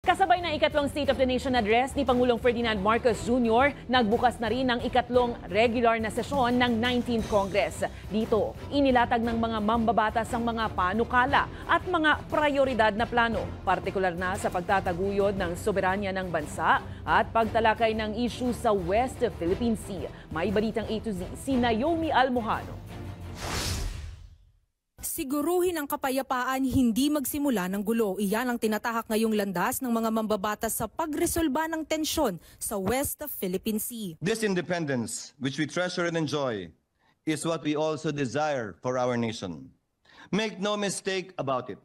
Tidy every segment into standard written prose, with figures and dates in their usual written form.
Kasabay ng ikatlong State of the Nation Address ni Pangulong Ferdinand Marcos Jr., nagbukas na rin ang ikatlong regular na sesyon ng 19th Congress. Dito, inilatag ng mga mambabatas ang mga panukala at mga prioridad na plano, partikular na sa pagtataguyod ng soberanya ng bansa at pagtalakay ng issue sa West Philippine Sea. May balitang A to Z, si Naomi Almojano. Siguruhin ang kapayapaan, hindi magsimula ng gulo. Iyan ang tinatahak ngayong landas ng mga mambabatas sa pagresolba ng tensyon sa West Philippine Sea. This independence, which we treasure and enjoy, is what we also desire for our nation. Make no mistake about it.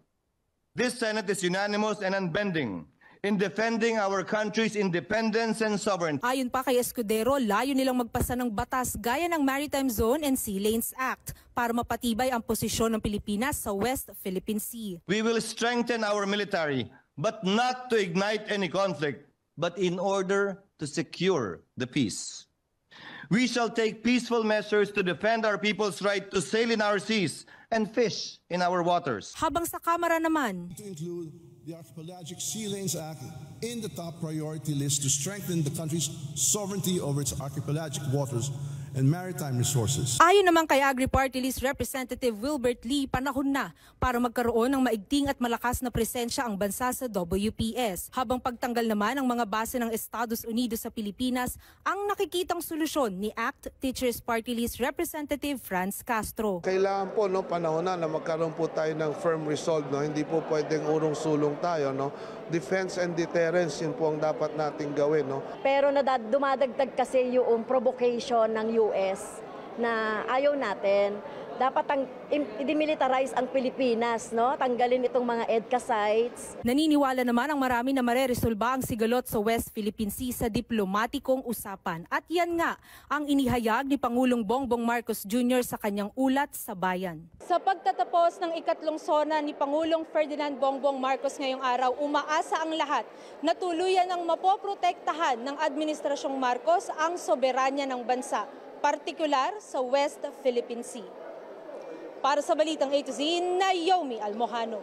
This Senate is unanimous and unbending in defending our country's independence and sovereignty. Ayon pa kay Escudero, layo nilang magpasa ng batas gaya ng Maritime Zone and Sea Lanes Act para mapatibay ang posisyon ng Pilipinas sa West Philippine Sea. We will strengthen our military, but not to ignite any conflict, but in order to secure the peace. We shall take peaceful measures to defend our people's right to sail in our seas and fish in our waters. Habang sa Kamara naman, to include the Archipelagic Sea Lanes Act in the top priority list to strengthen the country's sovereignty over its archipelagic waters and maritime resources. Ayon naman kay Agri-Party List Representative Wilbert Lee, panahon na para magkaroon ng maigting at malakas na presensya ang bansa sa WPS. Habang pagtanggal naman ng mga base ng Estados Unidos sa Pilipinas, ang nakikitang solusyon ni ACT Teachers Party List Representative Franz Castro. Kailangan po panahon na magkaroon po tayo ng firm resolve, hindi po pwedeng urong-sulong tayo, Defense and deterrence, yun po ang dapat nating gawin, Pero dumadagdag kasi yung provocation ng US na ayaw natin. Dapat i-demilitarize ang Pilipinas, Tanggalin itong mga EDCA sites. Naniniwala naman ang marami na mareresolba ang sigalot sa West Philippine Sea sa diplomatikong usapan. At yan nga ang inihayag ni Pangulong Bongbong Marcos Jr. sa kanyang ulat sa bayan. Sa pagtatapos ng ikatlong SONA ni Pangulong Ferdinand Bongbong Marcos ngayong araw, umaasa ang lahat na tuluyan ng mapoprotektahan ng Administrasyong Marcos ang soberanya ng bansa, partikular sa West Philippine Sea. Para sa Balitang A to Z, Naomi Almojano.